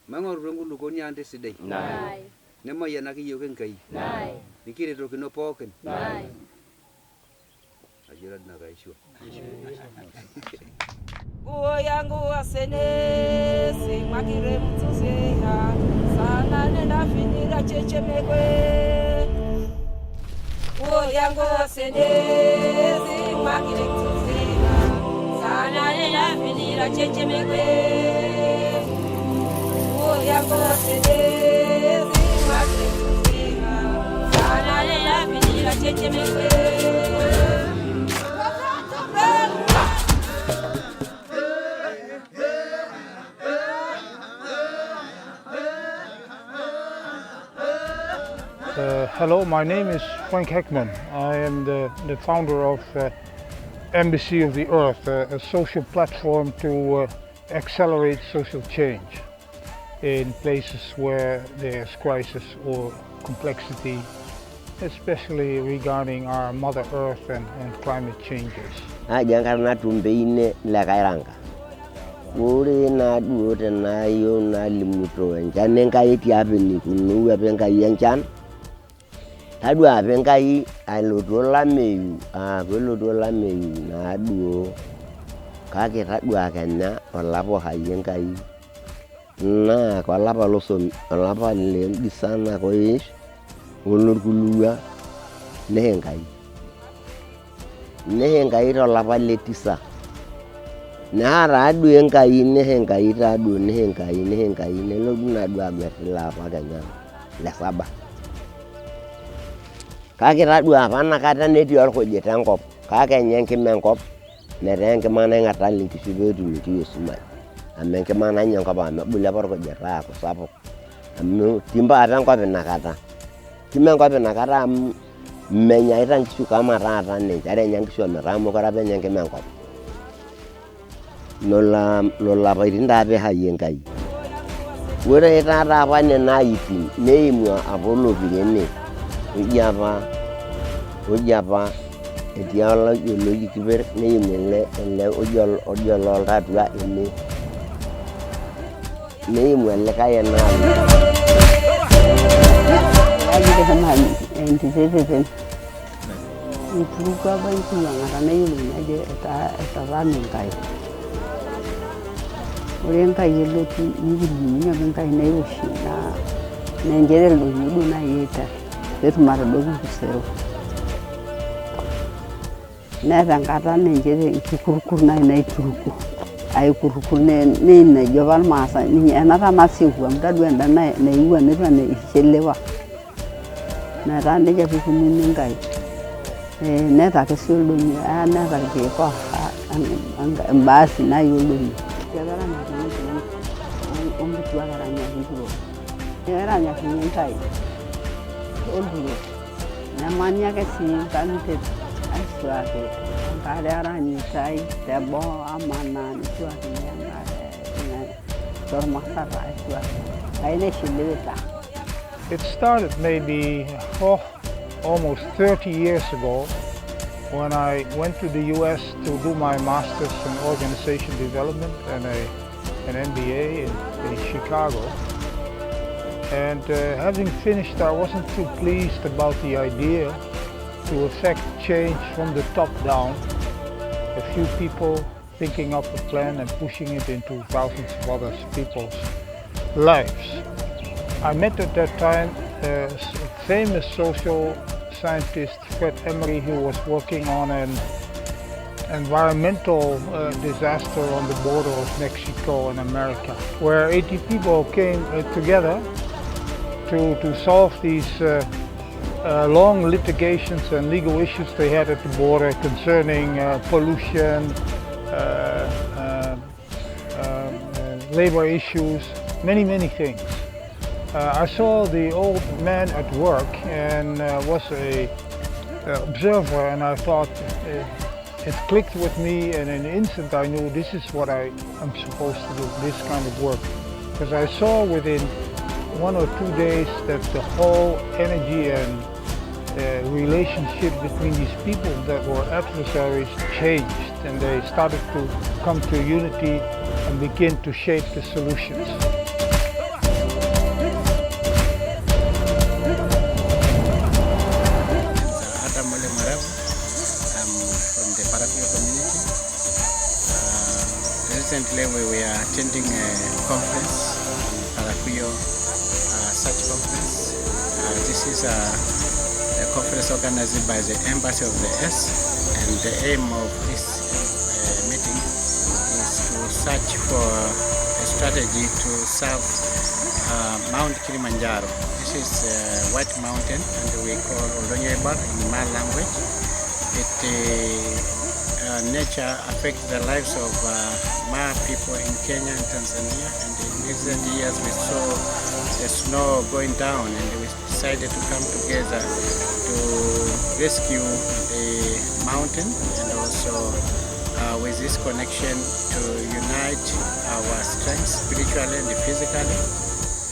Mangor rungulu konya ante sidai. Nai. Nema yanaki yoken kai. Nai. Nikire tokino poken. Nai. Ajira na kaishwa. Nguo yangu wasene simakire mtuzeha sana nena finira chechemekwe. Nguo yangu wasene simakire mtuzeha sana nena finira chechemekwe. Nguo yangu wasene simakire mtuzeha sana nena finira chechemekwe. Hello, my name is Frank Heckman. I am the founder of Embassy of the Earth, a social platform to accelerate social change in places where there's crisis or complexity, especially regarding our Mother Earth and climate changes. Uri na duote na yo na limuto enjane ngai tiapeni kunu apenga yenchan tadu apenga yi aloto lameyu kweloto lameyu na duo kake tadu akenya olapo hayenga yi na kwa lapa loso olapa lengi sana koish olorkulua nehenga yi to lapa letisa Nara adu enkai nehenkai tadu nehenkai neloduna adu agatila paganya la saba kake tadu apana kata neti orkujita enkop kake nyenkima enkop netaa enkima naing'ata linkishu peetumieki esumai amu enkima nanya enkop amebulu apa orkujita aaku sapuk amu timba apa enkop inakata kima enkop inakata amu menyaita nkishu kama taata ninche are enya nkishu ometaa mokure apa enya enkima enkop Lola pairinda ape hayengai. Ore taata apa nena itin neimua apolo pirene. Ojapa etiala yologi kiber neimele ele ojol tatua ene. Neimu ele kayena. Aje kama entitete. Ituruka ba itula ngata neyulu aje eta ramingai. Orang kaya loti ni orang kaya ni usi na njere lo ni na yeta betu mara dogu kusero na rangata njere kurukur na ituruku ay kurukur ne na jobal Maasai ni anata masihu amda duenda na iwa ne ishelewa na rande ja biku ni ngai ne ta kesul lo ni na ta ke ko mbasi na yolo ni Jagara na umbu tuagara nyahiro. Jagara nyahintai. Olburo. Namanya ke si kante asuake. Angkare aranyai tebo amana asuake nyangare. Dormasara asuake. Aine shileta. It started maybe almost 30 years ago when I went to the US to do my master's in organization development and an MBA in Chicago. And having finished, I wasn't too pleased about the idea to effect change from the top down. A few people thinking up a plan and pushing it into thousands of other people's lives. I met at that time a famous social scientist Fred Emery, who was working on an environmental disaster on the border of Mexico and America, where 80 people came together to solve these long litigations and legal issues they had at the border concerning pollution, labor issues, many things. I saw the old man at work and was an observer, and I thought it clicked with me, and in an instant I knew this is what I am supposed to do, this kind of work. Because I saw within 1 or 2 days that the whole energy and relationship between these people that were adversaries changed, and they started to come to unity and begin to shape the solutions. attending a conference, Parakuyo Search Conference. This is a conference organized by the Embassy of the S, and the aim of this meeting is to search for a strategy to serve Mount Kilimanjaro. This is a white mountain, and we call Olonyebar in Mal language. Nature affects the lives of Maa people in Kenya and Tanzania, and in recent years we saw the snow going down, and we decided to come together to rescue the mountain, and also with this connection to unite our strengths spiritually and physically.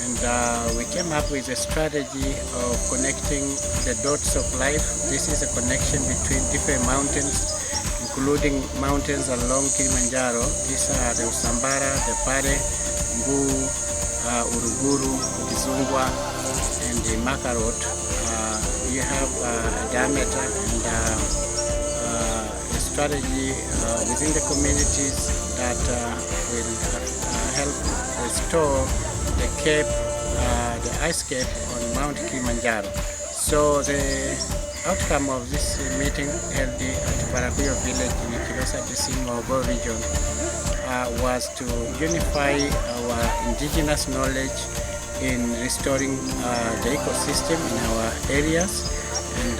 And we came up with a strategy of connecting the dots of life. This is a connection between different mountains, including mountains along Kilimanjaro. These are the Usambara, the Pare, Mbu, Uruguru, Kizungwa, and the Makarot. You have a diameter and a strategy within the communities that will help restore the cape, the ice cape on Mount Kilimanjaro. So the outcome of this meeting held at Parakuyo village in Kilosa Disimo region was to unify our indigenous knowledge in restoring the ecosystem in our areas, and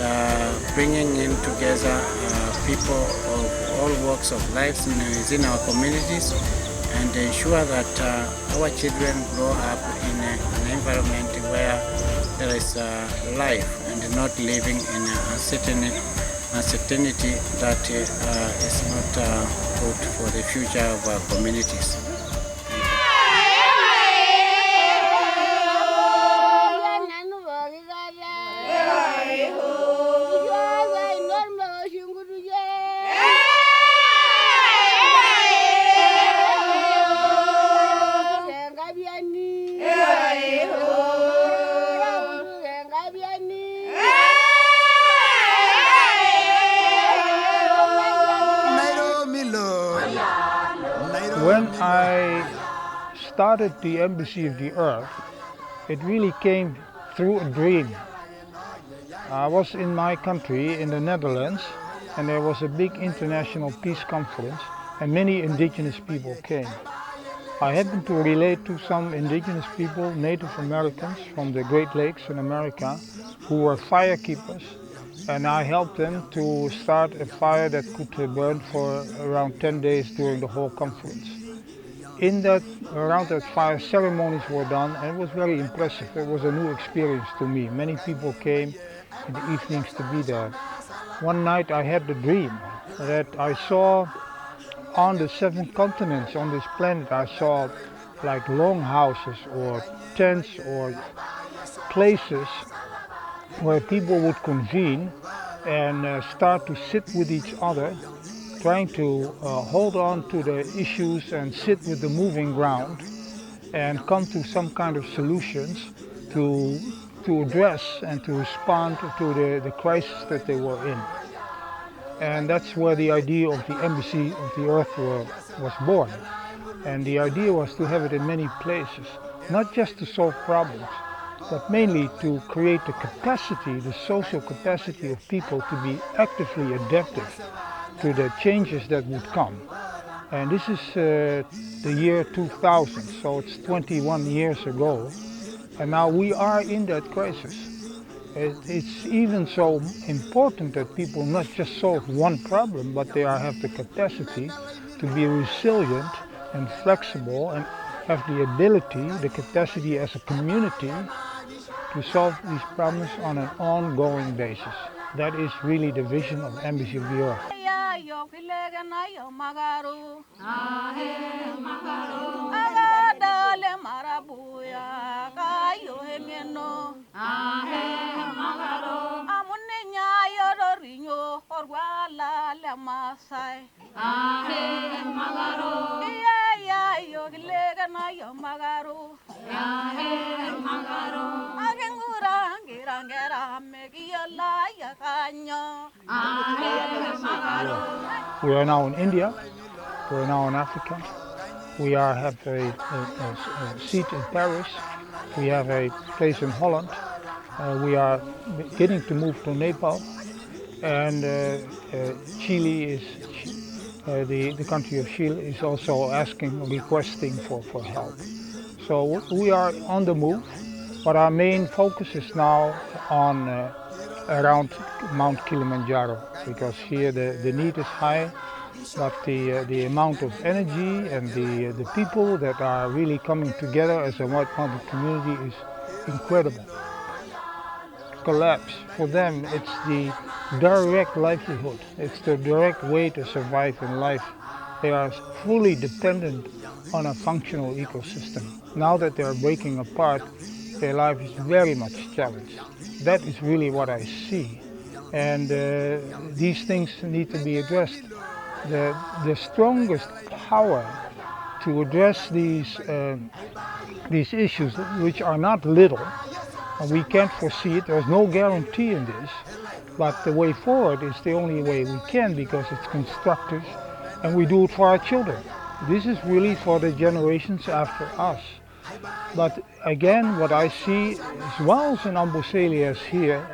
bringing in together people of all walks of life within our communities, and ensure that our children grow up in an environment where there is life and not living in uncertainty that is not good for the future of our communities. When I started the Embassy of the Earth, it really came through a dream. I was in my country, in the Netherlands, and there was a big international peace conference, and many indigenous people came. I happened to relate to some indigenous people, Native Americans from the Great Lakes in America, who were fire keepers, and I helped them to start a fire that could burn for around 10 days during the whole conference. Around that fire, ceremonies were done, and it was very impressive. It was a new experience to me. Many people came in the evenings to be there. One night I had the dream that I saw on the 7 continents on this planet, I saw like longhouses or tents or places where people would convene and start to sit with each other, trying to hold on to the issues and sit with the moving ground and come to some kind of solutions to address and to respond to the crisis that they were in. And that's where the idea of the Embassy of the Earth was born. And the idea was to have it in many places, not just to solve problems, but mainly to create the capacity, the social capacity of people to be actively adaptive to the changes that would come. And this is the year 2000, so it's 21 years ago, and now we are in that crisis. It's even so important that people not just solve one problem, but they have the capacity to be resilient and flexible and have the ability, the capacity as a community to solve these problems on an ongoing basis. That is really the vision of Embassy of the Earth. Maasai. We are now in India, we are now in Africa, We have a seat in Paris. We have a place in Holland. We are beginning to move to Nepal. And Chile is, the country of Chile is also requesting for help. So we are on the move, but our main focus is now on around Mount Kilimanjaro, because here the need is high, but the amount of energy and the people that are really coming together as a white-mounted community is incredible. Collapse, for them it's the direct livelihood, it's the direct way to survive in life. They are fully dependent on a functional ecosystem. Now that they are breaking apart, their life is very much challenged. That is really what I see, and these things need to be addressed. The strongest power to address these issues, which are not little, and we can't foresee it, there's no guarantee in this, but the way forward is the only way we can, because it's constructive and we do it for our children. This is really for the generations after us. But again, what I see as well as in Amboseli as here,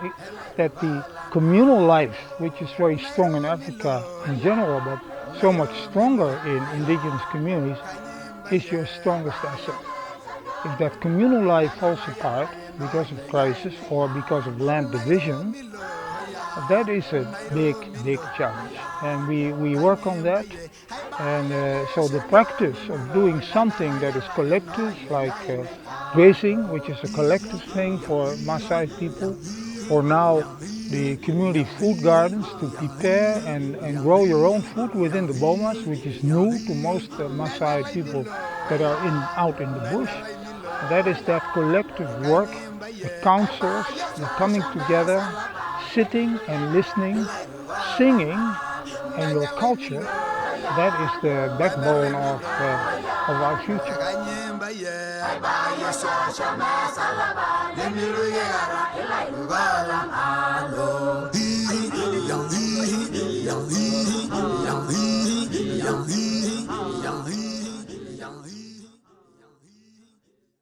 that the communal life, which is very strong in Africa in general, but so much stronger in indigenous communities, is your strongest asset. If that communal life falls apart because of crisis or because of land division, that is a big, big challenge. And we work on that. And so the practice of doing something that is collective, like grazing, which is a collective thing for Maasai people, or now the community food gardens to prepare and grow your own food within the bomas, which is new to most Maasai people that are out in the bush. That is that collective work, the councils, the coming together, sitting and listening, singing, and your culture. That is the backbone of our future.